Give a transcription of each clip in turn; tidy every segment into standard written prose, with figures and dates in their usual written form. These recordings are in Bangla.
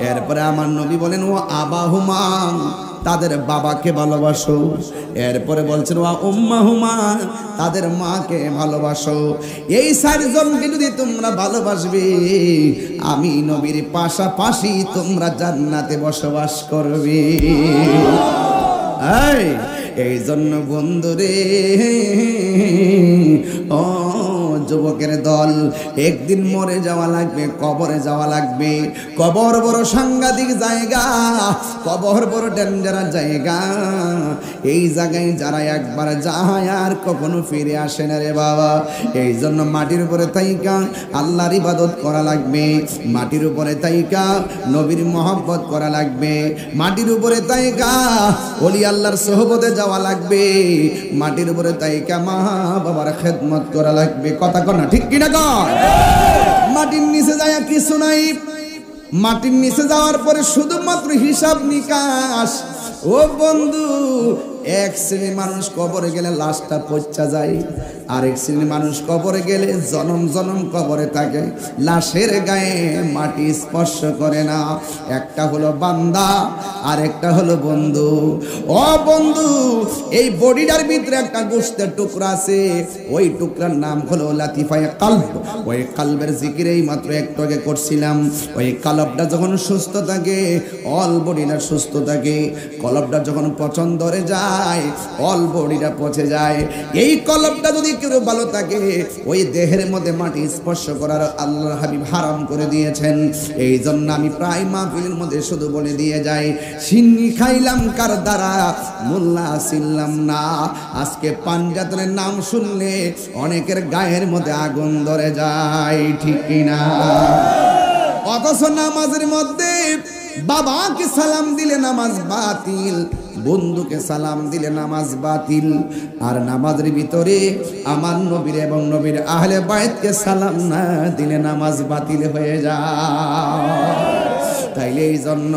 এরপরে আমার নবী বলেন ও আবাহুমা, তাদের বাবাকে ভালোবাসো। এরপরে বলছেন ওয়া উম্মাহুমা, তাদের মাকে ভালোবাসো। এই চারজনকে যদি তোমরা ভালোবাসবে, আমি নবীর পাশাপাশি তোমরা জান্নাতে বসবাস করবে। এই জন্য বন্ধুরে, ও যুবকের দল, একদিন মরে যাওয়া লাগবে, কবরে যাওয়া লাগবে। কবর বড় সাংঘাতিক জায়গা, কবর বড় ডেঞ্জারাস জায়গা। এই জায়গায় যারা একবার যায় আর কখনো ফিরে আসে না রে বাবা। এই জন্য মাটির উপরে তাইকা আল্লাহর ইবাদত করা লাগবে, মাটির উপরে তাইকা নবীর মহব্বত করা লাগবে, মাটির উপরে তাইকা ওলি আল্লাহর সোহবতে যাওয়া লাগবে, মাটির উপরে তাইকা মা বাবার খেদমত করা লাগবে। কথা কর না, ঠিক কিনা কর? মাটির নিচে যায় কিছু নাই, মাটির নিচে যাওয়ার পরে শুধুমাত্র হিসাব নিকাশ। ও বন্ধু, এক শ্রেণীর মানুষ কবরে গেলে লাশটা পচা যায়, আরেক শ্রেণীর মানুষ কবরে গেলে জনম জনম কবরে থাকে, লাশের গায়ে মাটি স্পর্শ করে না। একটা হলো বান্দা, আর একটা হলো বন্ধু। ও বন্ধু, এই বডিটার ভিতরে একটা গোশতের টুকরা আছে, ওই টুকরার নাম হলো লাতিফায়ে কলব। ওই কলবের জিকির এই মাত্র একটু আগে করছিলাম। ওই কলবটা যখন সুস্থ থাকে, অল বডিটা সুস্থ থাকে। কলবটা যখন পচন ধরে যায়, অল বডিটা পচে যায়। এই কলবটা যদি কেউ ভালো থাকে, ওই দেহের মধ্যে মাটি স্পর্শ করার আল্লাহর হাবিব হারাম করে দিয়েছেন। এই জন্য আমি প্রায় মাহফিলের মধ্যে শুধু বলে দিয়ে যাই, সিন্নি খাইলাম কার দ্বারা, মোল্লা ছিলাম না। আজকে পাঞ্জাতনের নাম শুনলে অনেকের গায়ের মধ্যে আগুন ধরে যায়, ঠিক কিনা? অথচ নামাজের মধ্যে বাবাকে সালাম দিলে নামাজ বাতিল, বন্ধুকে সালাম দিলে নামাজ বাতিল। আর নামাজের ভিতরে আমার নবীর এবং নবীর আহলে বাইতকে সালাম না দিলে নামাজ বাতিল হয়ে যায়। তাইলে এই জন্য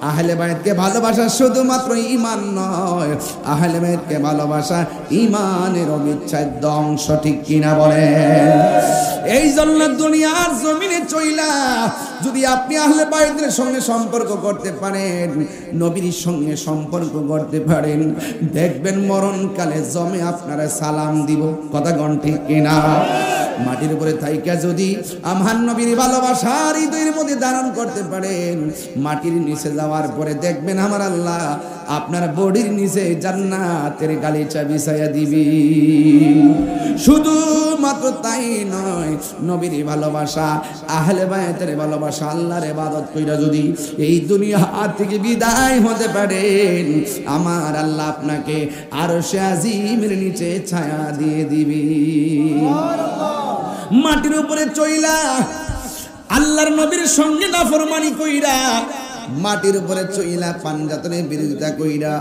আহলে বাইতকে ভালোবাসা শুধুমাত্র ঈমান নয়, আহলে বাইতকে ভালোবাসা ঈমানের অবিচ্ছেদ্য অংশ, ঠিক কিনা বলেন? এই জন্য দুনিয়ার জমিনে চইলা যদি আপনি আহলে বাইতের সঙ্গে সম্পর্ক করতে পারেন, নবীর সঙ্গে সম্পর্ক করতে পারেন, দেখবেন মরণকালে জমে আপনারা সালাম দিব। কথা গণ ঠিক কিনা? মাটির উপরে থাইকা যদি আমার নবীর ভালোবাসা হৃদয়ের মধ্যে ধারণ করতে পারেন, মাটির নিচে যাওয়ার পরে দেখবেন আমার আল্লাহ আপনার বডির নিচে জান্নাতের গালিচা বিছাইয়া দিবি। শুধু মাত্র তাই নয়, নবীর ভালোবাসা, আহলে বাইতের ভালোবাসা, আল্লাহর ইবাদত কইরা যদি এই দুনিয়া থেকে বিদায় হতে পারেন, আমার আল্লাহ আপনাকে আরশে আজিমের নিচে ছায়া দিয়ে দিবি। মাটির উপরে চইলা আল্লাহর নবীর সঙ্গে নাফরমানি কইরা, মাটির উপরে চইলা পাঞ্জাতনের বিরোধিতা কইরা,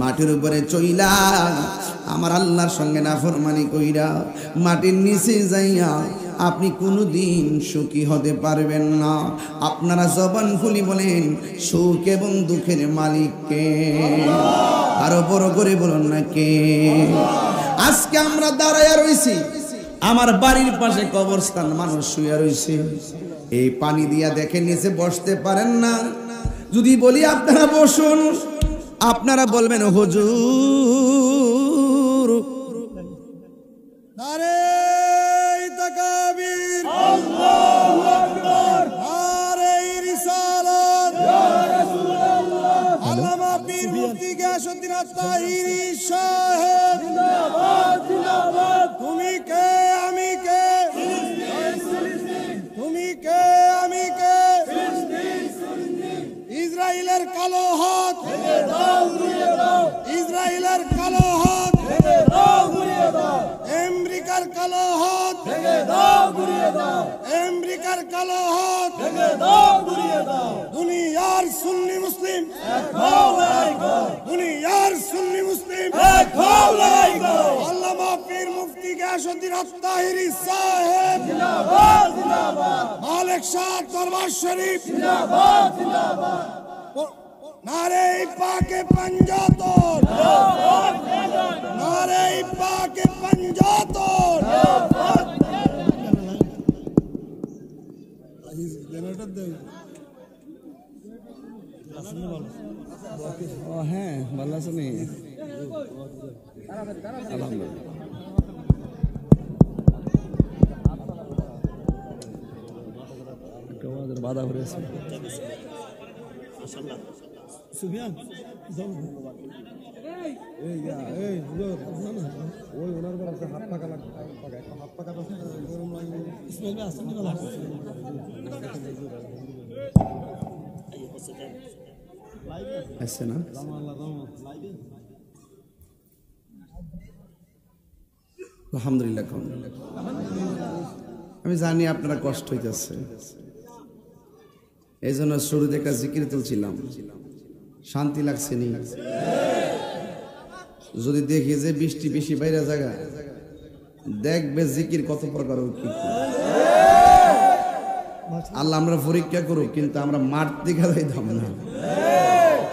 মাটির উপরে চইলা আমার আল্লাহর সঙ্গে নাফরমানি কইরা, মাটির নিচে যাইয়া আপনি কোনোদিন সুখী হতে পারবেন না। আপনারা জবান খুলি বলেন, সুখ এবং দুঃখের মালিক কে? আরো বড় করে বলুন না কে? আজকে আমরা দাঁড়াইয়া রইছি, আমার বাড়ির পাশে কবরস্থান, মানুষ শুয়ে রইছে, এই পানি দিয়া দেখে নিচে বসতে পারেন না। যদি বলি আপনারা বসুন, আপনারা বলবেন হুজুর। নারে তাকবীর, আল্লাহু আকবার, নারে রিসালাত, ইয়া রাসূলুল্লাহ। আল্লামা পীর মুফতি গিয়াসউদ্দিন আত-তাহিরি সাহেব জিন্দাবাদ, জিন্দাবাদ। তুমি কে আমি কে, তুমি কে আমি কে, ইসরায়েলের কালো হাত ভেঙে দাও, ঘুরিয়ে দাও, ইসরায়েলের কালো হাত ভেঙে দাও, ঘুরিয়ে দাও, আমেরিকার কালো হাত ভেঙে দাও, ঘুরিয়ে দাও, আমেরিকার কালো হাত ভেঙে দাও, ঘুরিয়ে দাও। দুনিয়ার সুন্নি মুসলিম এক হও, লড়াই করো, দুনিয়ার সুন্নি মুসলিম এক হও, লড়াই করো। আল্লামা পীর মুফতি গিয়াসউদ্দিন আত-তাহিরি সাহেব জিন্দাবাদ, জিন্দাবাদ। মালিক শাহ দরবার শরীফ জিন্দাবাদ, জিন্দাবাদ। নারে পাকে পাঞ্জাতন, নারে পাকে পাঞ্জাতন। জেনারেটর দেন। ও হ্যাঁ, ভালো আছেন? আলহামদুলিল্লাহ। বাধা করেছে সুফিয়ান ওই ওনার বড় হাত পাকা লাগে, হাত পাকা গরম লাগে। আসছে না? আলহামদুলিল্লাহ। আমি জানি আপনারা কষ্ট হইতেছে, এই জন্য শুরুতে একটা জিকির তুলছিলাম। শান্তি লাগছে নি? যদি দেখি যে বৃষ্টি বেশি বাইরে জায়গা, দেখবে জিকির কত প্রকার। আল্লাহ আমরা পরীক্ষা করুক, কিন্তু আমরা মাঠ দেখা যাইতাম না।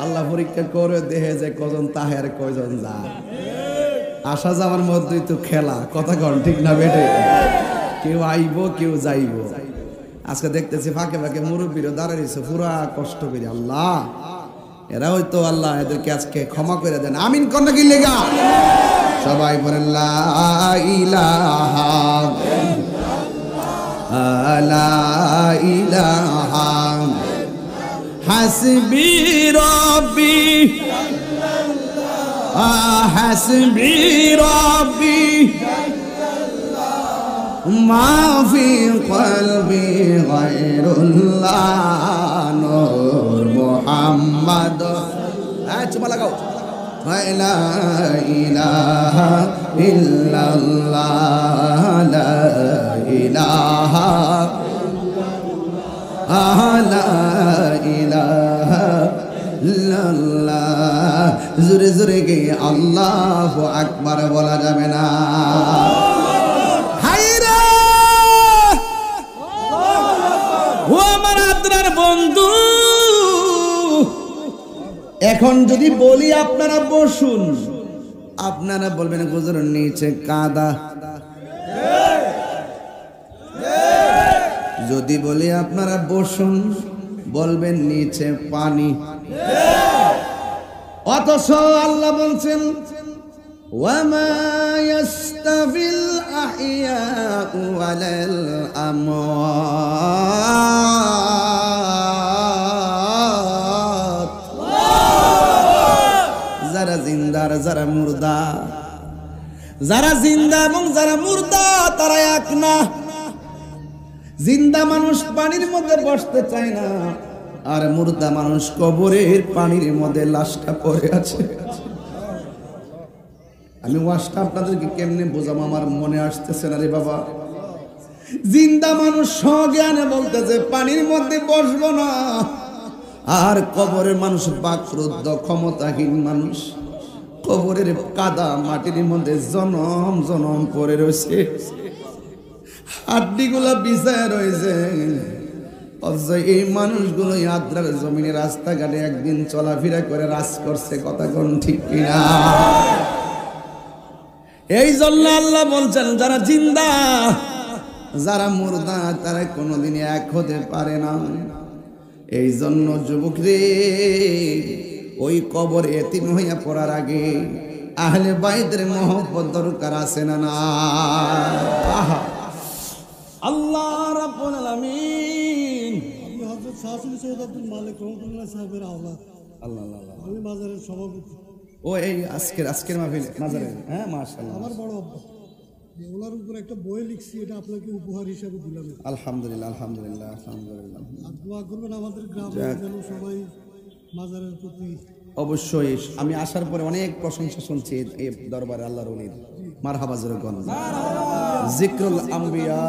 আল্লাহ পরীক্ষা করে দেখে যে কজন তাহে আর কয়জন যা। আসা যাওয়ার মধ্যেই তো খেলা, কথা কন ঠিক না বেটে? কেউ আইব কেউ যাইব। আজকে দেখতেছি ফাঁকে ফাঁকে মুরব্বীরা দাঁড়াইছে পুরা কষ্ট করে। আল্লাহ এরা হয়তো আল্লাহ এদেরকে আজকে ক্ষমা করে দেন। আমিন কর নাকি লেগা সবাই বলেন লা ইলাহা লা ইলাহা হাসবি রব্বি হাসবি রব্বি মা ফি কলবি গায়রুল্লাহ নূর মুহাম্মদ। চুমা লাগাও। লা ইলাহা ইল্লাল্লাহ লা ইলাহা লা ইলাহা ইল্লাল্লাহ। জোরে জোরে গে আল্লাহু আকবার বলা যাবে না? ও আমার আপনার বন্ধু, এখন যদি বলি আপনারা বসুন, আপনারা বলবেন গুজরের নিচে কাদা। যদি বলি আপনারা বসুন, বলবেন নিচে পানি। অথচ আল্লাহ বলছেন ওয়ামা ইয়াস্তাবিল আহইয়াউ ওয়ালাল আমওয়াত। যারা জিন্দা আর যারা মুর্দা, যারা জিন্দা এবং যারা মুর্দা তারা এক না। জিন্দা মানুষ পানির মধ্যে বসতে চায় না, আর মুর্দা মানুষ কবরের পানির মধ্যে লাশটা পড়ে আছে। আমি ওয়াজটা আপনাদেরকে কেমনে বোঝাবো আমার মনে আসতেছে না রে বাবা। জিন্দা মানুষ সজ্ঞানে বলতেছে পানির মধ্যে বসবো না, আর কবরের মানুষ বাকরুদ্ধ ক্ষমতাহীন মানুষ কবরের কাদা মাটির মধ্যে জনম জনম পড়ে রয়েছে, হাড্ডিগুলা বিছায় রয়েছে। অথচ এই মানুষগুলো আদ্রার জমিনে রাস্তাঘাটে একদিন চলাফেরা করে রাজ করছে, কথা কোন ঠিক কিনা? এই জন্য আল্লাহ বলছেন যারা জিন্দা যারা মুর্দা তারা কোনোদিন এক হতে পারে না। এই জন্য যুবক রে, ওই কবর এতিম হইয়া পড়ার আগে আহলে বাইতের মহব্বত দরকার আছে না? না আল্লাহ রাব্বুল আলামিন। আমি হযরত শাহসুল সৈয়দ আব্দুল মালিক রহমাতুল্লাহ সাহেবের আওলাদ। আল্লাহ আল্লাহ। আমি মাজারের সভাপতি। ও এই আজকের মাহফিল মাজারে? হ্যাঁ মাশাআল্লাহ। আমার বড় আব্বা, ওনার উপর একটা বই লিখছি, এটা আপনাকে উপহার হিসেবে দিলাম। আলহামদুলিল্লাহ আলহামদুলিল্লাহ আলহামদুলিল্লাহ। আর দোয়া করবেন আমাদের গ্রামে যেন সবাই মাজারের প্রতি। অবশ্যই আমি আসার পরে অনেক প্রশংসা শুনছি এই দরবারে আল্লাহর ওলির। মারহাবা জোরে কোন জিকরুল আম্বিয়া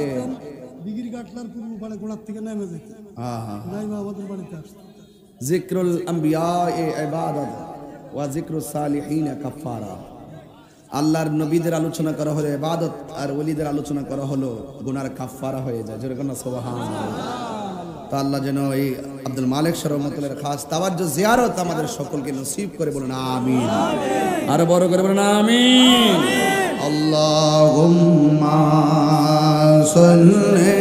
এ দিগির কাটলার পূর্ব পাড়ে গোড়ার থেকে নেমে যায়। হ্যাঁ হ্যাঁ, নাইমা আমাদের বাড়িতে আসছে। জিকরুল আম্বিয়া এ ইবাদত ওয়া জিকরুস সালিহিন কাফারা। আল্লাহর নবীদের আলোচনা করা হলো ইবাদত, আর ওলিদের আলোচনা করা হলো গুনার কাফারা হয়ে যায়। জোরে কোন সুবহানাল্লাহ। তা আল্লাহ যেন এই আব্দুল মালিক রহমাতুল্লাহর খাস তাওয়াজ্জু জিয়ারত আমাদের সকলকে নসিব করে, বলেন আমিন। আর বড় করে বলেন আমিন। আল্লাহুম্মা সাল্লি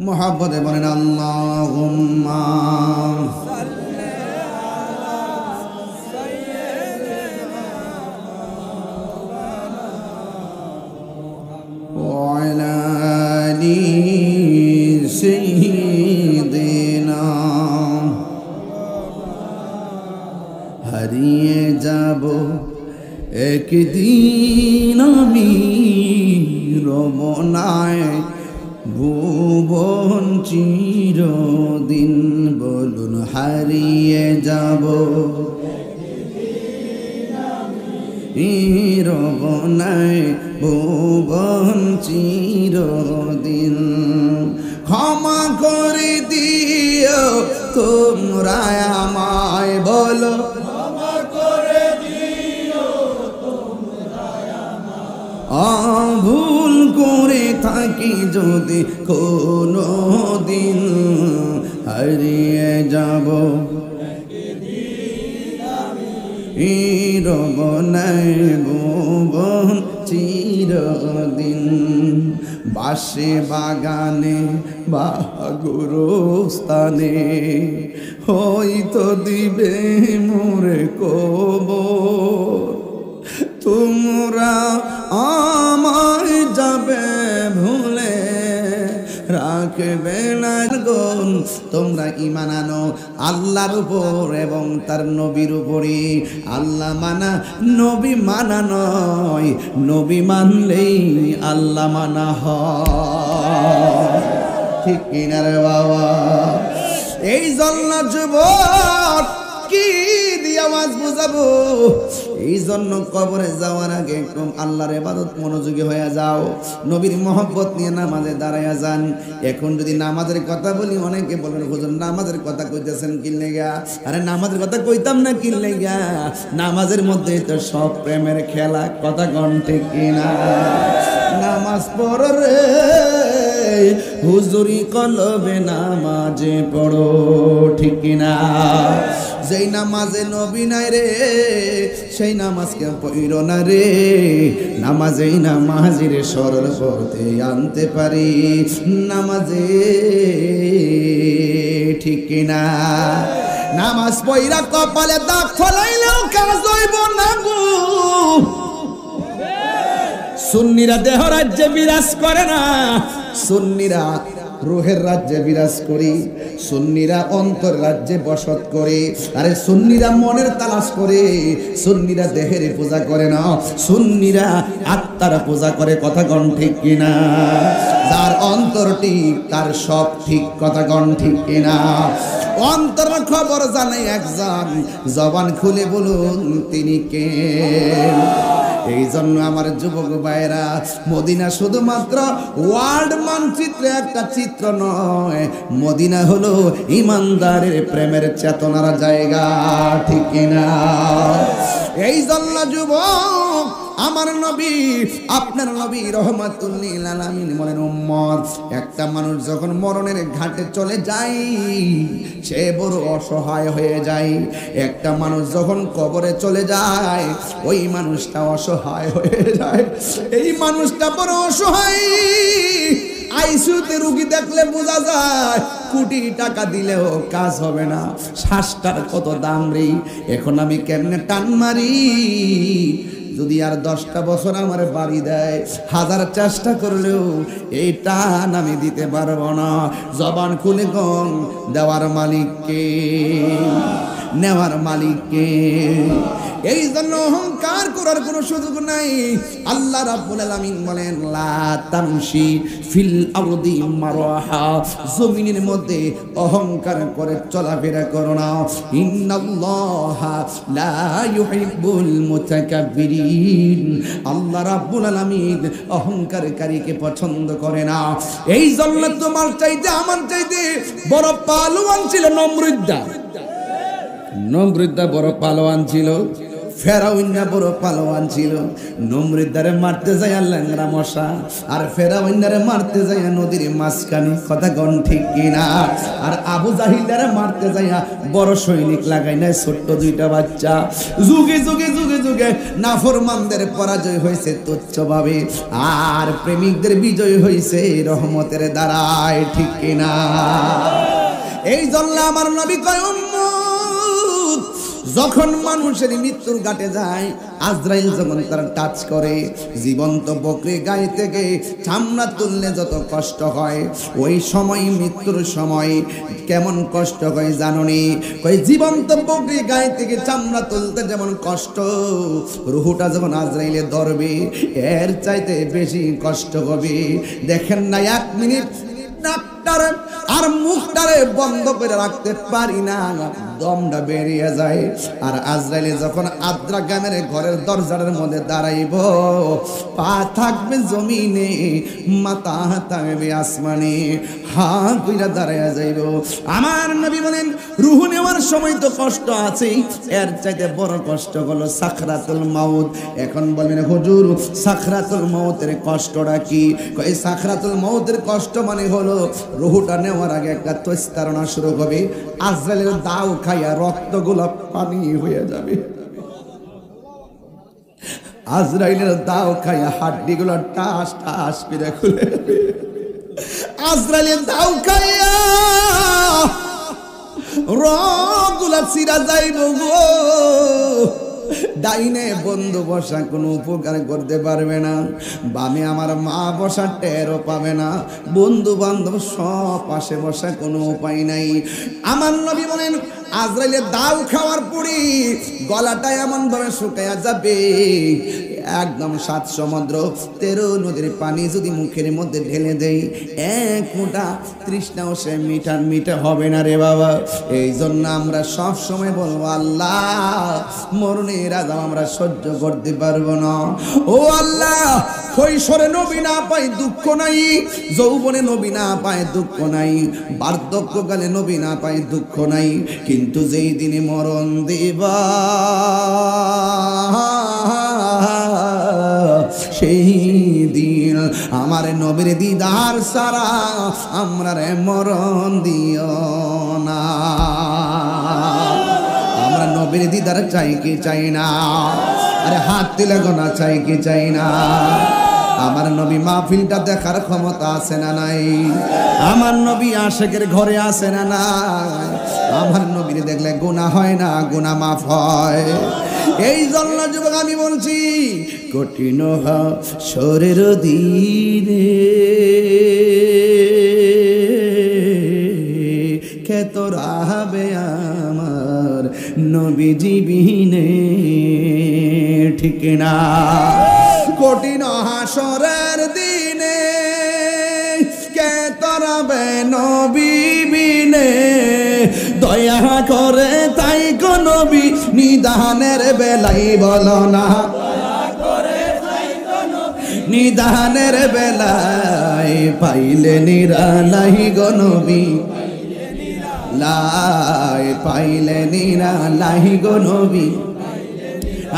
মোহাব্বতে বলেন আল্লাহুম্মা ওয়া আলা আলি সাইয়্যিদিনা। হারিয়ে যাব একদিন আমি রমনায় ভুবন চিরদিন। বলুন হারিয়ে যাব রমনায় ভুবন চিরদিন। ক্ষমা করে দিও তোমরা আমায়, বলো ভুল করে থাকি যদি কোনো দিন, হারিয়ে যাব রমনায় ভুবন চিরদিন। বাসে বাগানে বা গুরুস্থানে হয়তো দিবে মোরে কবর। তোমরা আমায় যাবে ভুলে রাখবে না গুণ। তোমরা ঈমান আনো আল্লাহর উপর এবং তার নবীর উপরে। আল্লাহ মানা নবী মানা নয়, নবী মানলেই আল্লাহ মানা হয়। ঠিক কিনা রে বাবা? এই জন্য যুবক কি দিয়ে আওয়াজ বুঝাবো? এই জন্য কবরে যাওয়ার আগে একদম আল্লাহর ইবাদত মনোযোগী হয়ে যাও, নবীর মহব্বত নিয়ে নামাজে দাঁড়ায়া যান। এখন যদি নামাজের কথা বলি, অনেকে বলেন হুজুর নামাজের কথা কইতেছেন কি লাগা? আরে নামাজের কথা কইতাম না কি লাগা? নামাজের মধ্যে তো সব প্রেমের খেলা, কথা কোন ঠিক কিনা? নামাজ পড় রে হুজুরি কলবে নামাজে পড়ো, ঠিক কিনা? যেই নামাজে নবী নাই রে সেই নামাজকে পড়িল না রে। নামাজেই নামাজের সরল পথে আনতে পারি নামাজে, ঠিক কিনা? নামাজ পড়া কপালে দাগ ফলাইলেও কাজ হইব না গো। সুন্নিরা দেহ রাজ্যে বিরাজ করে না, সুন্নিরা রুহের রাজ্যে বিরাজ করি, সুন্নিরা অন্তর রাজ্যে বসত করে। আরে সুন্নিরা মনের তালাশ করে, সুন্নিরা দেহের পূজা করে না, সুন্নিরা আত্মার পূজা করে, কথা গণ ঠিক কিনা? যার অন্তর ঠিক তার সব ঠিক, কথা গণ ঠিক কিনা? অন্তর খবর জানে একজন, জবান খুলে বলুন তিনি কে? এই জন্য আমার যুবক ভাইরা, মদিনা শুধুমাত্র ওয়ার্ল্ড মানচিত্রে একটা চিত্র নয়, মদিনা হলো ইমানদারের প্রেমের চেতনার জায়গা, ঠিক কিনা? এই জন্য যুবক আমার নবী, আপনার নবী রহমাতুল লিল আলামিন বলেন, উম্মত একটা মানুষ যখন মরণের ঘাটে চলে যায় সে বড় অসহায় হয়ে যায়। একটা মানুষ যখন কবরে চলে যায় ওই মানুষটা অসহায় হয়ে যায়। এই মানুষটা বড় অসহায়। আইসিইউতে রোগী দেখলে বোঝা যায় কোটি টাকা দিলেও কাজ হবে না, শ্বাসটার কত দাম রে। এখন আমি কেমনে টান মারি? যদি আর 10টা বছর আমার বাড়ি দেয়, 1000 চেষ্টা করলেও এই টান আমি দিতে পারবো না। জবান খুলে গং দেওয়ার মালিককে, নেওয়ার মালিককে। এই জন্য অহংকার করার কোনো সুযোগ নাই। আল্লাহ রাব্বুল আলামিন বলেন, লা তামশি ফিল আরদি মারহা, জমিনের মধ্যে অহংকার করে চলাফেরা করো না। ইন্নাল্লাহা লা ইউহিব্বুল মুতাকাব্বিরিন, আল্লাহ রাব্বুল আলামিন অহংকারকারীকে পছন্দ করে না। এই জন্য তোমার চাইতে আমার চাইতে বড় পালোয়ান ছিল নমরুদ্দা। নমরুদ্দা বড় পালোয়ান ছিল। ফেরাউন না বড় পালোয়ান ছিল, নমরুদ্দারে মারতে যায় ল্যাংড়া মশা, আর ফেরাউন্নারে মারতে যায় নদীর মাঝখানে, কথা কোন ঠিক কিনা? আর আবু জাহিলদারে মারতে যায় বড় সৈনিক লাগাই নাই ছোট্ট দুইটা বাচ্চা। যুগে যুগে যুগে যুগে নাফরমানদের পরাজয় হয়েছে তুচ্ছভাবে, আর প্রেমিকদের বিজয় হয়েছে রহমতের দ্বারায়, ঠিক কিনা? এই জন্য আমার নবী কয় উম্মত, যখন মানুষের মৃত্যুর ঘাটে যায়, আজরাইল যখন তার টাচ করে, জীবন্ত বকরি গায়ে থেকে চামড়া তুললে যত কষ্ট হয়, ওই সময় মৃত্যুর সময় কেমন কষ্ট হয় জানোনি? কই জীবন্ত বকরি গায়ে থেকে চামড়া তুলতে যেমন কষ্ট, রুহুটা যখন আজরাইলে ধরবে এর চাইতে বেশি কষ্ট হবে। দেখেন না, 1 মিনিট নাকটারে আর মুখটারে বন্ধ করে রাখতে পারি না, দমটা বেরিয়ে যায়। আর আজরাইলে যখন আদ্রা গ্রামের ঘরের দরজার মধ্যে দাঁড়াইব, পা থাকবে জমিনে, মাথা থাকবে আসমানে, হা কইরা দাঁড়াইয়া যাইব। আমার নবী বলেন রুহু নেওয়ার সময় তো কষ্ট আছেই, এর চাইতে বড় কষ্ট হলো সাকরাতুল মাউত। এখন বলবেন হুজুর সাকরাতুল মাউতের কষ্টটা কি? কই সাকরাতুল মাউতের কষ্ট মানে হলো রুহুটা নেওয়ার আগে একটা তৈস্তারণা শুরু হবে, আজরাইলের দাও খাইয়া রক্তগুলো পানি হয়ে যাবে, আজরাইলের দাও খাইয়া হাড্ডিগুলো টাস টাস করে খুলে যাবে, আজরাইলের দাও খাইয়া রগগুলা চিরা যাইব গো। ডাইনে বন্ধু বসা কোনো উপকার করতে পারবে না, বামে আমার মা বসা টেরও পাবে না, বন্ধু বান্ধব সব পাশে বসা কোনো উপায় নাই। আমার নবী বলেন আজরাইলের দাও খাওয়ার পরে গলাটা এমন ভাবে শুকায়া যাবে, একদম 7 সমুদ্র 13 নদীর পানি যদি মুখের মধ্যে ঢেলে দেই, এক ফোঁটা তৃষ্ণাও সে মিটা হবে না রে বাবা। এই জন্য আমরা সব সময় বলবো আল্লাহ মরণের আযাব আমরা সহ্য করতে পারবো না। ও আল্লাহ, কৈশোরে নবী না পাই দুঃখ নাই, যৌবনে নবী না পায় দুঃখ নাই, বার্ধক্যকালে নবী না পায় দুঃখ নাই, কিন্তু যেই দিনে মরণ দিবা সেই দিন আমার নবীর দিদার সারা আমরা রে মরণ দিও না। আমরা নবীর দিদার চাই কি চাই না? আরে হাত তুলে গোনা চাই কি চাই না? আমার নবী মাহফিলটা দেখার ক্ষমতা আছে না নাই? আমার নবী আশিকের ঘরে আছে না নাই? আমার নবীর দেখলে গুনাহ হয় না, গুনাহ মাফ হয়। এই জন্য যুবক আমি বলছি, কঠিন হাসরের দিনে কে তোরা হবে আমার নবীজি বিনে, ঠিক না? কঠিন হাসরের দিনে কে তোরা হবে নবী বিনে, দয়া করে তাই গো নবী নিদানের বেলাই বলো না, নিদানের বেলায় পাইলে নিরালাই গো নবী, লাই পাইলে নিরালাই গো নবী,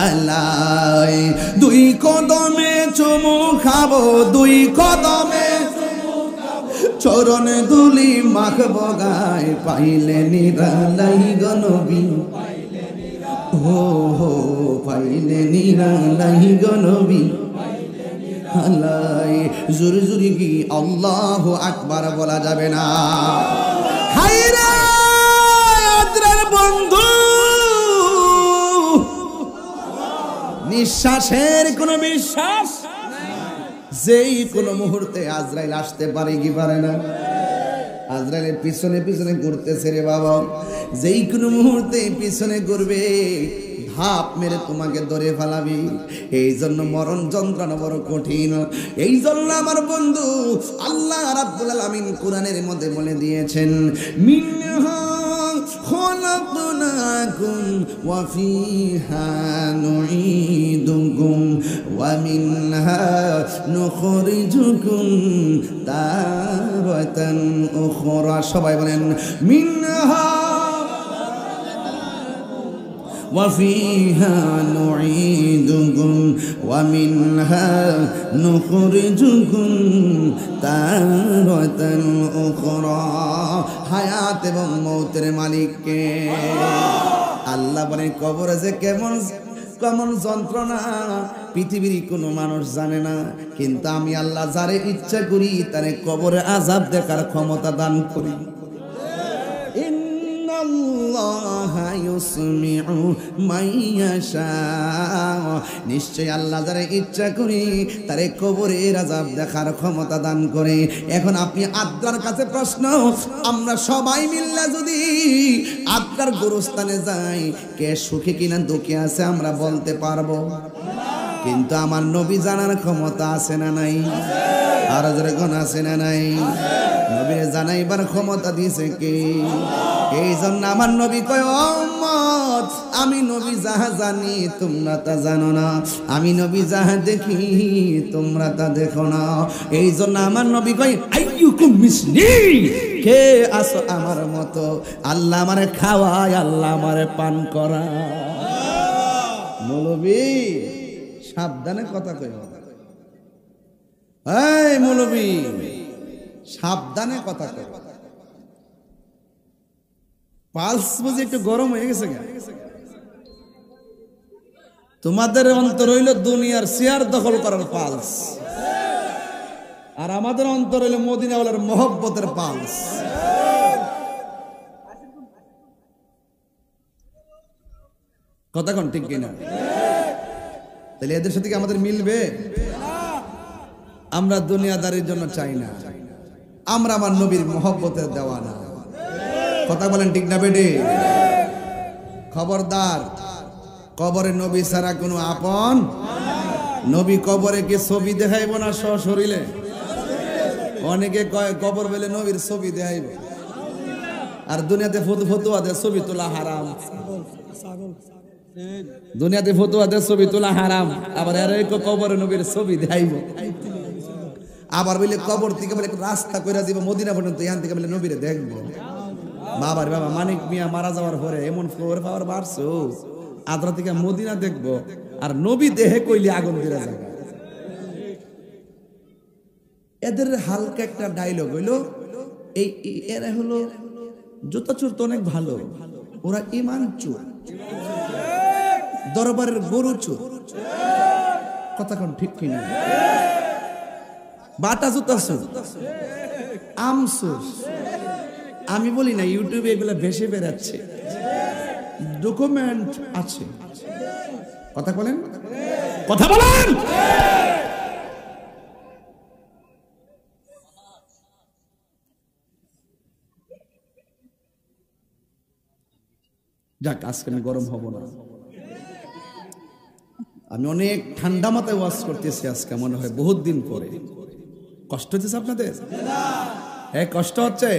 আল্লাহ দুই কদমে চুমু খাবো, দুই কদমে চরণ দুলি মাখবো গায়, পাইলে নিরালাই গো নবী, হো হো পাইলে নিরালাই গো নবী, আল্লাহ জোরে জোরে কি আল্লাহু আকবার বলা যাবে না? হায়রে আদ্রার বন্ধু, নিঃশ্বাসের কোনো বিশ্বাস, যেই কোনো মুহূর্তে আজরাইল আসতে পারে কি পারে না? আজরাইলের পিছনে পিছনে ঘুরতেছে রে বাবা, যেই কোনো মুহূর্তে পিছনে ঘুরবে, ধাপ মেরে তোমাকে ধরে ফেলাবি। এই জন্য মরণ যন্ত্রণা বড় কঠিন। এই জন্য আমার বন্ধু আল্লাহ রাব্বুল আলামিন কোরআনের মধ্যে বলে দিয়েছেন, মিনহা খলাকনাকুম ওয়া ফিহা নুঈদুকুম ওয়া মিনহা নুখরিজুকুম তারাতান উখরা। সবাই বলেন মিনহা وفيها نعيدكم ومنها نخرجكم تارة أخرى হায়াত এবং মৌতের মালিক কে? আল্লাহ বলেন কবরে যে কেমন কেমন যন্ত্রণা পৃথিবীর কোনো মানুষ জানে না, কিন্তু আমি আল্লাহ যারে ইচ্ছা করি তারে কবরে আযাব দেখার ক্ষমতা দান করি। ইন্নাল্লাহা ইউসমিউ মান ইয়াশা, নিশ্চয় আল্লাহ যারে ইচ্ছা করি তারে কবরের আযাব দেখার ক্ষমতা দান করে। এখন আপনি আল্লাহর কাছে প্রশ্ন, আমরা সবাই মিলে যদি আল্লাহর গোরস্থানে যাই, কে সুখে কিনা দুঃখে আছে আমরা বলতে পারবো? কিন্তু আমার নবী জানার ক্ষমতা আছে না নাই? আর যখন আছে না নাই? নবীর জানাইবার ক্ষমতা দিয়েছে কে? এই জন্য আমার নবী কয়, উম্মত আমি নবী যাহা জানি তোমরা তা জানো না, আমি নবী যাহা দেখি তোমরা তা দেখো না। এই জন্য আমার নবী কয়, আইয়ুকুম মিসলি, কে আসো আমার মতো? আল্লাহ আমারে খাওয়ায়, আল্লাহ আমারে পান করা। মৌলবী সাবধানে কথা কই, এই মৌলবী সাবধানে কথা কই। পালস বুঝি একটু গরম হয়ে গেছে। তোমাদের অন্তর হইল দুনিয়ার চেয়ার দখল করার পালস, আর আমাদের অন্তর হইল মদিনাওয়ালার মহব্বতের পালস। কথা কোন ঠিক কিনা? তাহলে এদের সাথে কি আমাদের মিলবে? আমরা দুনিয়াদারির জন্য চাই না, আমরা আমার নবীর মহব্বতের দেওয়ানা। কথা বলেন ঠিক না বেডে? খবরদার, কবরে নবী ছাড়া কোনো আপন নবী। কবরে কি ছবি দেখাইব না সশরীরে? অনেকে কয় কবর বেলে নবীর ছবি দেখাইব, আর দুনিয়াতে ফতুয়া দে ছবি তোলা হারাম। দুনিয়াতে ফতুয়া দে ছবি তোলা হারাম, আবার এর কবরে নবীর ছবি দেখাইব। আবার বলে কবর থেকে বলে রাস্তা করে দিব মদিনা পর্যন্ত, এখান থেকে বলে নবীরে দেখবো। বাবার বাবা মানিক মিয়া মারা যাওয়ার পরে এমন ফ্লোর পাওয়ার বাড়ছো, আদ্রা থেকে মদিনা দেখবো, আর নবী দেহে কইলে আগুন দিয়ে যাবে। এদের হালকা একটা ডায়লগ হইলো, এই এরা হলো জুতা চোর তো অনেক ভালো, ওরা ইমান চোর, দরবারের গরু চোর। কথা কোন ঠিক কিনা? বাটা জুতা চোর, আম চোর। আমি বলি না, ইউটিউবে এগুলো ভেসে বেড়াচ্ছে, ডকুমেন্ট আছে। কথা বলেন, কথা বলেন। যাক, আজকে আমি গরম হব না। আমি অনেক ঠান্ডা মাথায় ওয়াজ করতেছি আজকে, মনে হয় বহুত দিন পরে। কষ্ট হচ্ছে আপনাদের? হ্যাঁ, কষ্ট হচ্ছে।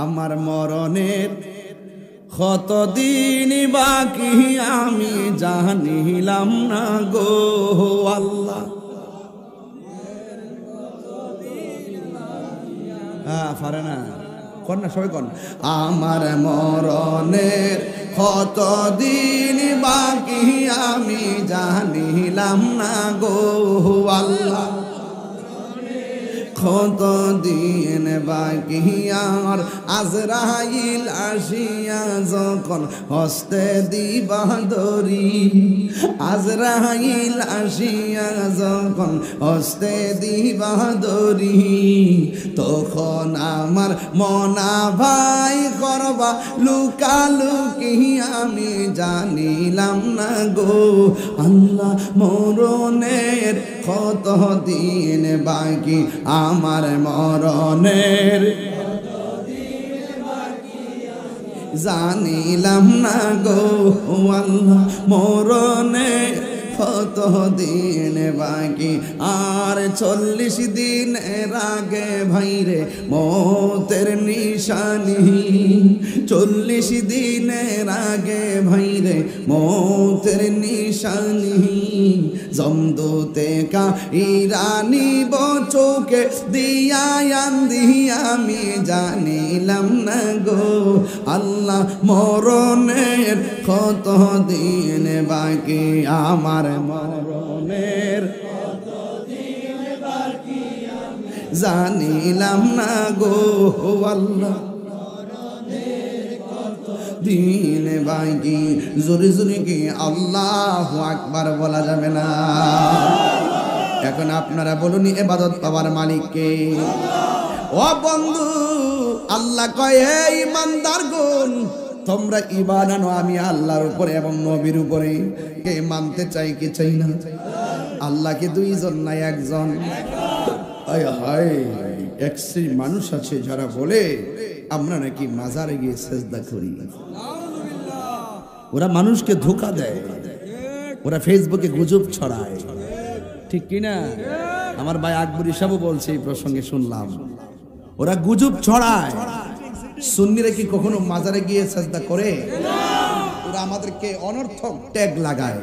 আমার মরণের কতদিন বাকি আমি জানিলাম না গো আল্লাহ। পারে না, কর না, সবাই কর। আমার মরণের কতদিন বাকি আমি জানিলাম না গো আল্লাহ। কতদিন বাকি আর আজরাইল আসিয়া যখন হস্তে দিবা ধরি, আজরাইল আসিয়া যখন হস্তে দিবা ধরি, তখন আমার মনা ভাই করবা লুকালুকি আমি জানিলাম না গো আল্লাহ। মরণের কতদিন বাকি আমার মরণের জানিলাম না গো আল্লাহ। মরণের কত দিন বাকি, আর 40 দিনের আগে ভাইরে মৌতের নিশানি, 40 দিনের আগে ভাইরে মৌতের নিশানি, জমদূতে কা ইরানি বচোকে দিয়া আন্দি আমি জানিলাম না গো আল্লাহ মরণের কত দিন বাকি, আমার মরণের জানিলাম না গো আল্লাহ দিন বাকি। জোরে জোরে কি আল্লাহু আকবার বলা যাবে না? এখন আপনারা বলুন ইবাদত পাওয়ার মালিক কে? ও বন্ধু, আল্লাহ কয় হে ইমানদারগণ, তোমরা ঈমান আনো আমি আল্লাহর উপরে এবং নবীর উপরে। কে মানতে চাই কি চাই না? আল্লাহকে দুইজন না একজন? হায় হায়, এক শ্রেণীর মানুষ আছে যারা বলে আমরা নাকি মাজারে গিয়ে সেজদা করি। ওরা মানুষকে ধোঁকা দেয়, ওরা ফেসবুকে গুজব ছড়ায়, ঠিক কিনা? আমার ভাই আকবর সাহেব বলছে এই প্রসঙ্গে শুনলাম, ওরা গুজব ছড়ায়। সুন্নিরা কি কখনো মাজারে গিয়ে সেজদা করে? ওরা আমাদেরকে অনর্থক ট্যাগ লাগায়।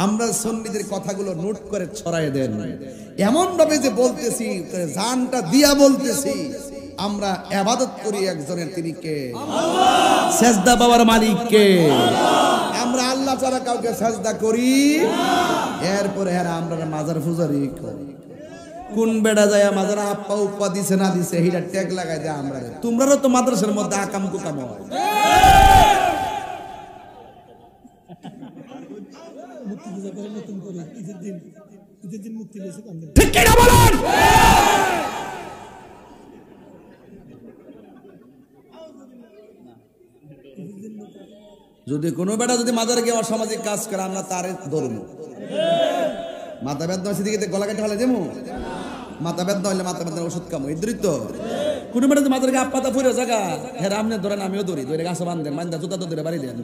আমরা সুন্নিদের কথাগুলো নোট করে ছড়ায় দেন, এমন ভাবে যে বলতেছি, জানটা দিয়া বলতেছি আমরা ইবাদত করি একজনের, তিনি কে? সেজদা পাওয়ার মালিক কে? আমরা আল্লাহ ছাড়া কাউকে সেজদা করি? এরপরে আমরা মাজার পূজারি করি। কোন বেড়া যায় মাজার আপ্পা উপা দিছে না দিছে হিটা ট্যাগ লাগাই দেয় আমরা। তোমরাও তো মাদ্রাসার মধ্যে আকাম কুকাম হয়। ঠিক কিনা বলেন? যদি কোনো বেটা যদি মাজারে গিয়ে অসামাজিক কাজ করে, আমরা তারে ধরবো। মাথা বেদনা হয়েছে দিকে গলা কেটে ফেলে দেবো। মাথা বেদনা হইলে মাথা বেদনার ওষুধ কামো, এই তো। কোনো বেটা যদি মাজারে গিয়ে আপাতা ফুরে জায়গা হ্যাঁ আপনি ধরেন, আমিও ধরি, ধরে গাছে বান্ধেন, মান্দা জুতা তো ধরে বাড়ি দেন।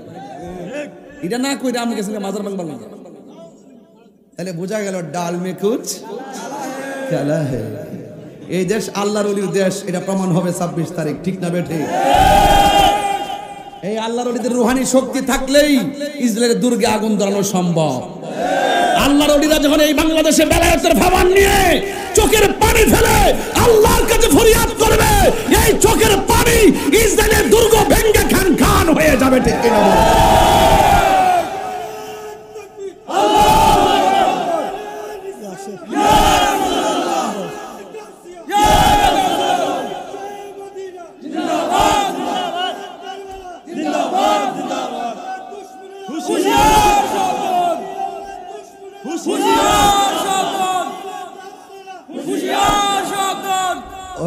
এটা না কইরে আপনি গেছেন মাজার ভাঙবার লাগে, তাহলে বোঝা গেল ডাল মে কুছ খেলা হে। এই দেশ আল্লাহর ওলির দেশ, এটা প্রমাণ হবে 26 তারিখ, ঠিক না বেঠে? এই আল্লাহর ওলিদের রুহানি শক্তি থাকলেই ইসরায়েলের দুর্গে আগুন ধরানো সম্ভব। আল্লাহর ওলিরা যখন এই বাংলাদেশে বেলায়েতের ভাবান নিয়ে চোখের পানি ফেলে আল্লাহর কাছে ফরিয়াদ করবে, এই চোখের পানি ইসরায়েলের দুর্গ ভেঙে খান খান হয়ে যাবে, ঠিক কিনা?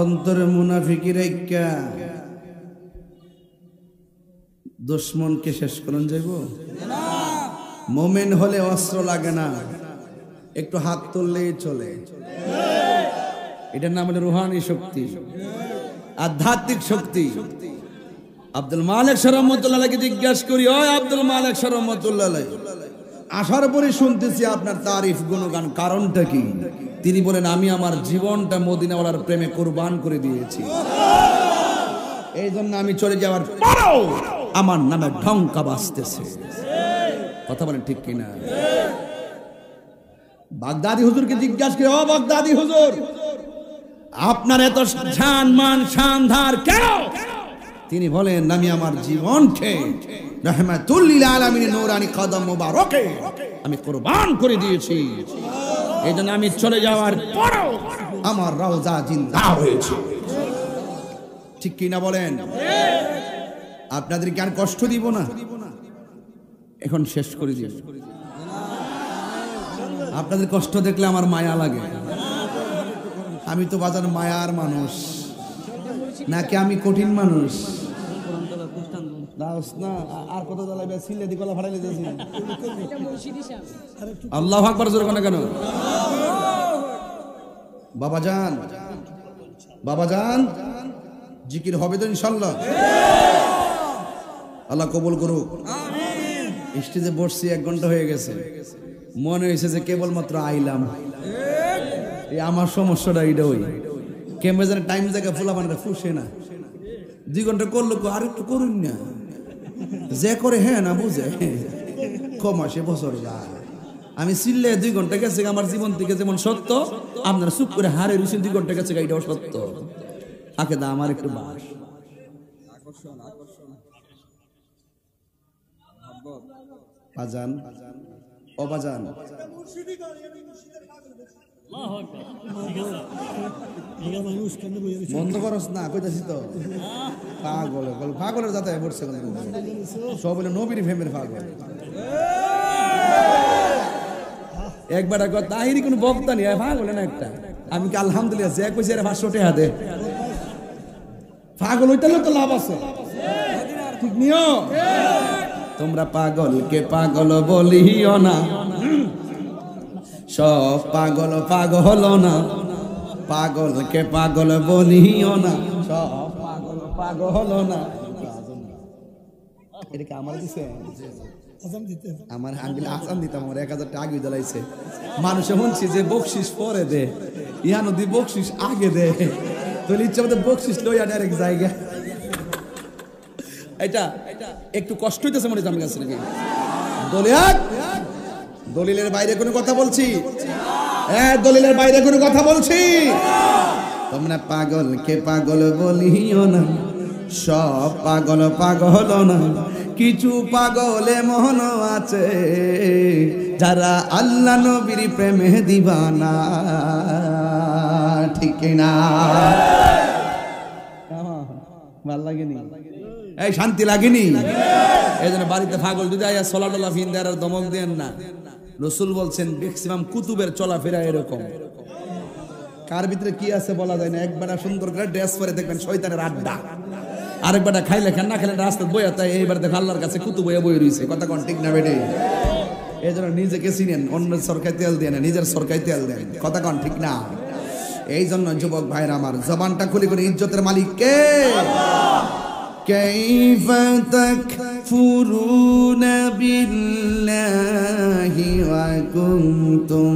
অন্তরে মুনাফিকি রেখা দুশ্মনকে শেষ করুন যাইব। মোমেন হলে অস্ত্র লাগে না, একটু হাত তুললেই চলে। এটার নাম হলো রুহানি শক্তি, আধ্যাত্মিক শক্তি। আব্দুল মালিক রহমতুল্লাহকে জিজ্ঞাসা করি, ও আব্দুল মালিক রহমতুল্লাহ, আসার পরে শুনতেছি আপনার তারিফ গুণগান, কারণটা কি? তিনি বলেন, আমি আমার জীবনটা মদিনাওয়ালার প্রেমে কুরবান করে দিয়েছি, এই জন্য আমি চলে যাওয়ার পরেও আমার নামে ঢঙ্কা বাজতেছে। কথা বলেন ঠিক কিনা? বাগদাদি হুজুরকে জিজ্ঞাসা করে, ও বাগদাদি হুজুর, আপনার এত শান মান শানদার কেন? তিনি বলেন, আমি আমার জীবনকে রাহমাতুল লিল আলামিনের নূরানি কদম মুবারকে আমি কুরবান করে দিয়েছি, এই জন্য আমি চলে যাওয়ার পরেও আমার রওজা জিন্দা হয়েছে। ঠিক কিনা বলেন? আপনাদেরকে আর কষ্ট দিব না, এখন শেষ করে দিব। আপনাদের কষ্ট দেখলে আমার মায়া লাগে। আমি তো বাজার মায়ার মানুষ নাকি আমি কঠিন মানুষ? আর কত আল্লাহু আকবার জোরে কেন? বাবাজান, বাবাজান, জিকির হবে তো ইনশাল্লাহ? আল্লাহ কবুল করুক। স্টেজে বসছি 1 ঘন্টা হয়ে গেছে, মনে হয়েছে যে কেবলমাত্র আইলাম। এই আমার সমস্যাটা এইটা ওই কেমন যেন টাইম জায়গা ফুলা বানাটা ফুসে না, 2 ঘন্টা করলো আর একটু করুন না, যে করে হ্যাঁ না বুঝে কমাসে বছর যায়। আমি চিল্লে 2 ঘন্টা গেছে আমার জীবন থেকে যেমন সত্য, আপনারা চুপ করে হারে রুচি 2 ঘন্টা গেছে এটাও সত্য। থাকে দা আমার একটু বাস বাজান অবাজান বন্ধ করস না, কইতাছি তো পাগল পাগলের যাতে পড়ছে সব বলে নবীর ফেমের পাগল। একবার তাহিরি কোন বক্তা নেই পাগল না একটা। আমি কি আলহামদুলিল্লাহ যে কইছি এর 500 টাকা দে, পাগল হইতালে তো লাভ আছে, ঠিক নিও। তোমরা পাগলকে পাগল বলিও না, সব পাগল পাগল না, পাগলকে পাগল বলিও না, সব পাগল পাগল না। এটা কি আমার দিছে? আমার আঙ্গুল আসান দিতাম, আমার 1000 টাকা আগে জ্বালাইছে। মানুষে শুনছি যে বকশিস পরে দে, ইহা নদী বকশিস আগে দে, তোর ইচ্ছা মতো বকশিস লইয়া ডাইরেক্ট জায়গা। এটা একটু কষ্ট হইতেছে মনে হচ্ছে আমার কাছে নাকি? দলিলের বাইরে কোনো কথা বলছি? হ্যাঁ, দলিলের বাইরে কোনো কথা বলছি? তোমরা পাগলকে পাগল বলিও না, সব পাগল পাগল না, কিছু পাগল এমন আছে যারা আল্লাহ নবীর প্রেমে দিবানা, ঠিক না? ভাল লাগেনি? এই শান্তি লাগেনি? এই জন্য বাড়িতে পাগল যদি আয়া সোলা টোলা ফিন দেয় আর দমক দেন না। রসুল বলছেন ম্যাক্সিমাম কুতুবের চলাফেরা এরকম। কার ভিতরে কি আছে বলা যায় না। একবারটা সুন্দর করে ড্রেস পরে দেখবেন শয়তানের আড্ডা, আরেকবারটা খাইলে খান না খেলে রাস্তা বইয়া, তাই এইবার দেখো আল্লাহর কাছে কুতু বইয়া বই রয়েছে। কথা কোন ঠিক না বেটে? এই জন্য নিজেকে চিনেন, অন্যের সরকারি তেল দিয়ে না, নিজের সরকারি তেল দেন। কথা কোন ঠিক না? এই জন্য যুবক ভাইরা আমার, জবানটা খুলে করে ইজ্জতের মালিক কে? كيف تكفرون بالله وكنتم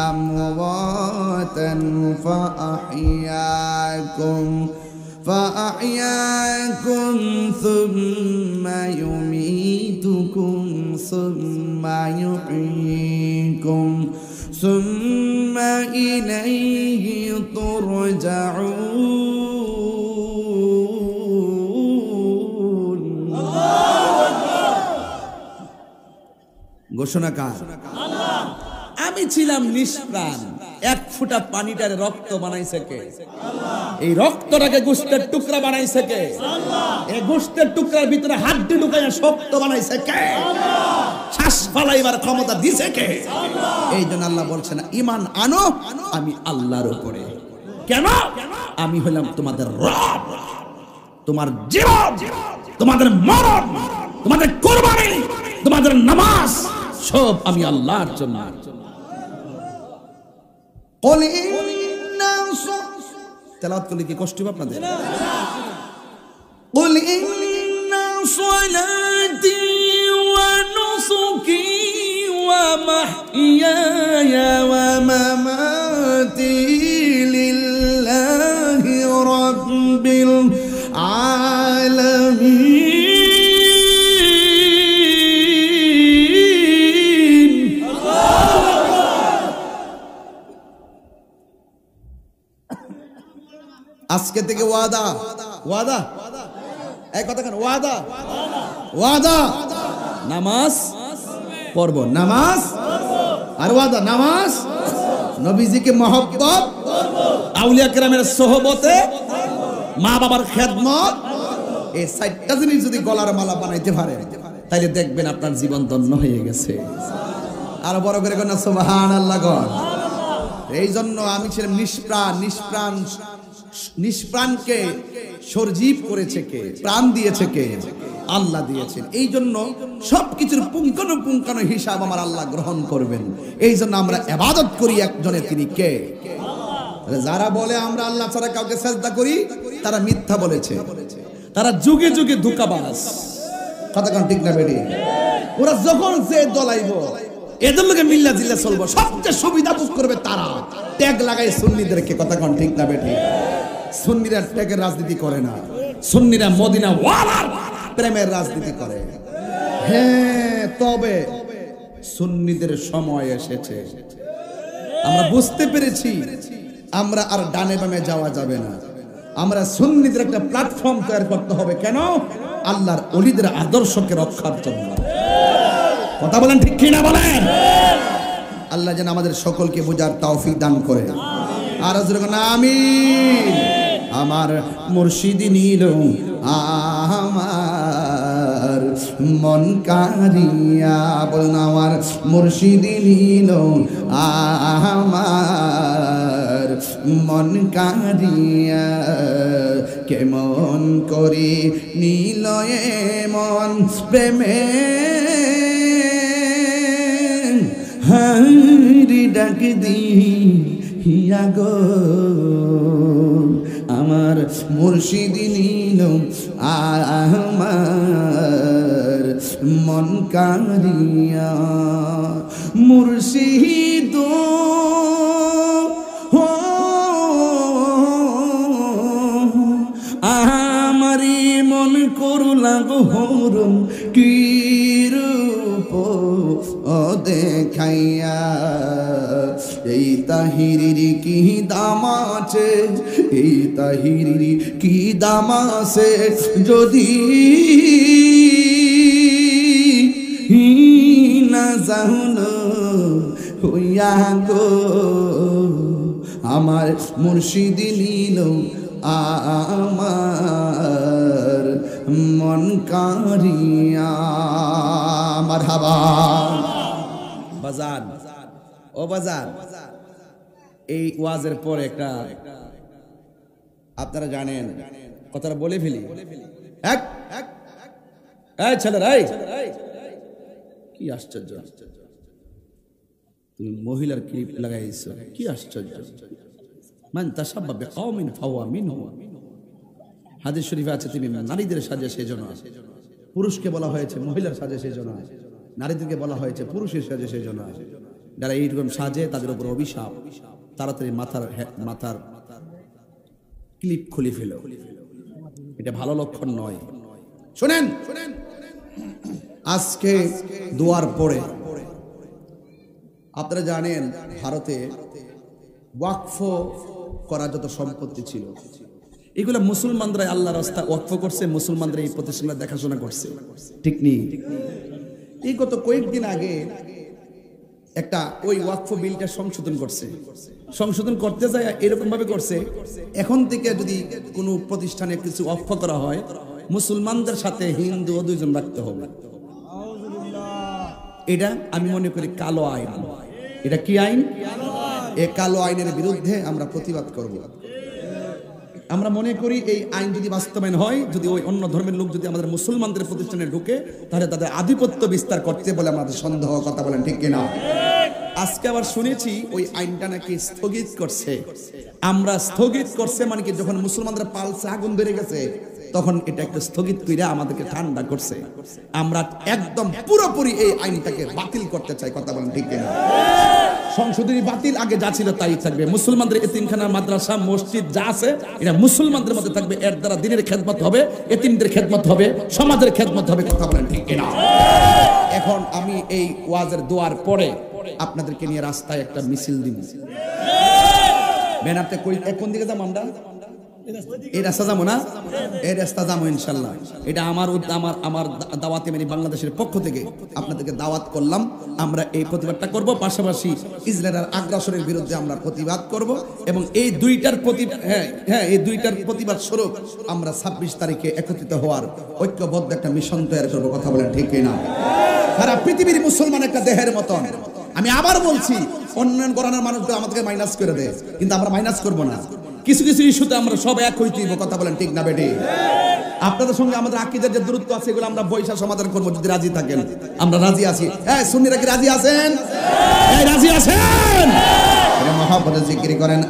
أمواتا فأحياكم ثم يميتكم ثم يحييكم ثم إليه ترجعون। ঘোষণা কার? আমি ছিলাম নিষ্প্রাণ, 1 ফোঁটা পানিটার রক্ত বানাইছে কে? এই রক্তটাকে গোশতের টুকরা বানাইছে কে? এই গোশতের টুকরার ভিতরে হাড্ডি ঢুকাইয়া শক্ত বানাইছে কে? শ্বাস ফালাইবার ক্ষমতা দিছে কে? এই জন্য আল্লাহ বলছেন ঈমান আনো আমি আল্লাহর উপরে। কেন? আমি হলাম তোমাদের রব। তোমার জীবন, তোমাদের মরণ, তোমাদের কুরবানি, তোমাদের নামাজ সব আমি আল্লাহর জন্য। তেলাওয়াত করলে কি কষ্ট হবে আপনাদের? قل إن صلاتي ونسكي ومحياي ومماتي لله رب العالمين। আজকে থেকে ওয়াদা, ওয়াদা, এই কথা কেন? ওয়াদা, ওয়াদা, নামাজ পড়ব, নামাজ আর ওয়াদা, নামাজ, নবীজিকে মহব্বত, আউলিয়া কেরামের সোহবতে, মা বাবার খেদমত, এই 4টা জিনিস যদি গলার মালা বানাইতে পারেন তাহলে দেখবেন আপনার জীবন ধন্য হয়ে গেছে। আর বড় করে না সুবহানাল্লাহ গণ। এই জন্য আমি ছিলাম নিষ্প্রাণ। নিষ্প্রাণকে সজীব করেছে কে? প্রাণ দিয়েছে কে? আল্লাহ দিয়েছেন। এই জন্য সবকিছুর পুঙ্খানুপুঙ্খানু হিসাব আমার আল্লাহ গ্রহণ করবেন। এই জন্য আমরা ইবাদত করি একজনের, তিনি কে? যারা বলে আমরা আল্লাহ ছাড়া কাউকে সিজদা করি তারা মিথ্যা বলেছে, তারা যুগে যুগে ধোঁকাবাজ। কথা কোন ঠিক না বেডি? ওরা যখন যে দলাইব এদের লোকে মিল্লা জিল্লা চলবো, সবচেয়ে সুবিধা ভোগ করবে তারা। ট্যাগ লাগাই সুন্নিদেরকে, কথা কোন ঠিক না বেঠি? সুন্নিরা ট্যাগের রাজনীতি করে না, সুন্নিরা মদিনা ওয়ালার প্রেমের রাজনীতি করে। হ্যাঁ, তবে সুন্নিদের সময় এসেছে, আমরা বুঝতে পেরেছি আমরা আর ডানে বামে যাওয়া যাবে না। আমরা সুন্নিদের একটা প্ল্যাটফর্ম তৈরি করতে হবে। কেন? আল্লাহর ওলিদের আদর্শকে রক্ষার জন্য। কথা বলেন ঠিক কি না বলেন? আল্লাহ যেন আমাদের সকলকে বোঝার তৌফিক দান করে। আর আমিন। আমার মুর্শিদি নীল আমার মন কারিয়া, বলুন আমার মুর্শিদি নীল আমার মন কারিয়া, কেমন করি নীল মন প্রেমে হারি ডাক দি হিয়া গো, আমার মুর্শিদি নীল আমার মন কারিয়া, মুর্শিদ আমারি মন করুলা গহরম কি রূপ ও দেখাইয়া, এই তাহিরির কি দাম আছে, এই তাহিরির কি দাম আছে, যদি না জান হইয়া গো, আমার মুর্শিদি নীল আমার মন কারিয়া। মারহাবা। বাজার ও বাজার, এই ওয়াজের পরে একটা আপনারা জানেন কথাটা বলে ফেলি। ছেলেরা, কি আশ্চর্য, তুমি মহিলার ক্লিপ লাগাইছো, কি আশ্চর্য। মান তাসাব্বা বিকওমিন ফাহুয়া মিনহুম, হাদিস শরীফে আছে তুমি নারীদের সাজে সেজন্য, পুরুষকে বলা হয়েছে মহিলার সাজে সেজন্য, নারীদেরকে বলা হয়েছে পুরুষের সাজে সেজন্য। যারা এইরকম সাজে তাদের উপর অভিশাপ, তাড়াতাড়ি মাথার ক্লিপ খুলে ফেলো, এটা ভালো লক্ষণ নয়। শুনেন, আজকে দোয়ার পরে আপনারা জানেন ভারতে ওয়াকফ করা যত সম্পত্তি ছিল এগুলো মুসলমানরা আল্লাহর রাস্তা ওয়াকফ করছে, মুসলমানরা এই প্রতিষ্ঠানটা দেখাশোনা করছে, ঠিক নেই? এই গত কয়েকদিন আগে একটা ওই ওয়াকফ বিলটা সংশোধন করতে যায় এরকম ভাবে করছে, এখন থেকে যদি কোনো প্রতিষ্ঠানে কিছু ওয়াকফ করা হয় মুসলমানদের সাথে হিন্দু ও দুইজন রাখতে হবে। এটা আমি মনে করি কালো আইন। এটা কি আইন? এই কালো আইনের বিরুদ্ধে আমরা প্রতিবাদ করব। আমরা মনে করি এই আইন যদি বাস্তবায়ন হয়, যদি ওই অন্য ধর্মের লোক যদি আমাদের মুসলমানদের প্রতিষ্ঠানে ঢুকে, তাহলে তাদের আধিপত্য বিস্তার করতে বলে আমাদের সন্দেহ। কথা বলেন ঠিক কিনা? আজকে আবার শুনেছি ওই আইনটা নাকি স্থগিত করছে। আমরা স্থগিত করছে মানে কি, যখন মুসলমানদের পালসে আগুন ধরে গেছে তখন এটা একটু স্থগিত করে আমাদেরকে ঠান্ডা করছে। আমরা একদম পুরোপুরি এই আইনটাকে বাতিল করতে চাই। কথা বলেন ঠিক কিনা? সংশোধনী বাতিল, আগে যা ছিল তাই থাকবে। মুসলমানদের এতিমখানা, মাদ্রাসা, মসজিদ যা আছে এটা মুসলমানদের মধ্যে থাকবে। এর দ্বারা দিনের খেদমত হবে, এতিমদের খেদমত হবে, সমাজের খেদমত হবে। কথা বলেন ঠিক কিনা? এখন আমি এই ওয়াজের দোয়ার পরে আপনাদেরকে নিয়ে রাস্তায় একটা মিছিল দিব। ব্যানারটা কই, কোন দিকে যাবো আমরা? এই রাস্তা যাবো না? এই রাস্তা যাবো ইনশাল্লাহ। এটা আমার দাওয়াতে মানে বাংলাদেশের পক্ষ থেকে আপনাদেরকে দাওয়াত করলাম। আমরা এই প্রতিবাদটা করব, পাশাপাশি ইসরায়েলের আগ্রাসনের বিরুদ্ধে আমরা প্রতিবাদ করব এবং এই দুইটার প্রতিবাদ স্বরূপ আমরা 26 তারিখে একত্রিত হওয়ার ঐক্যবদ্ধ একটা মিশন তৈরি করবো। কথা বলেন ঠিক কিনা? সারা পৃথিবীর মুসলমান একটা দেহের মতন। আমি আবার বলছি, অন্যান্য গণনার মানুষগুলো আমাদেরকে মাইনাস করে দেয়, কিন্তু আমরা মাইনাস করব না। কিছু কিছু ইস্যুতে আমরা সব এক হইতে দিব। কথা বলেন ঠিক না বেটি? আপনাদের সঙ্গে আমাদের আকীদার যে দূরত্ব আছে এগুলো আমরা বৈশা সমাধান করবো, যদি রাজি থাকেন। আমরা রাজি আছি। সুন্নিরা কি রাজি আছেন? রাজি আছেন? মহাপদে জিকির করেন।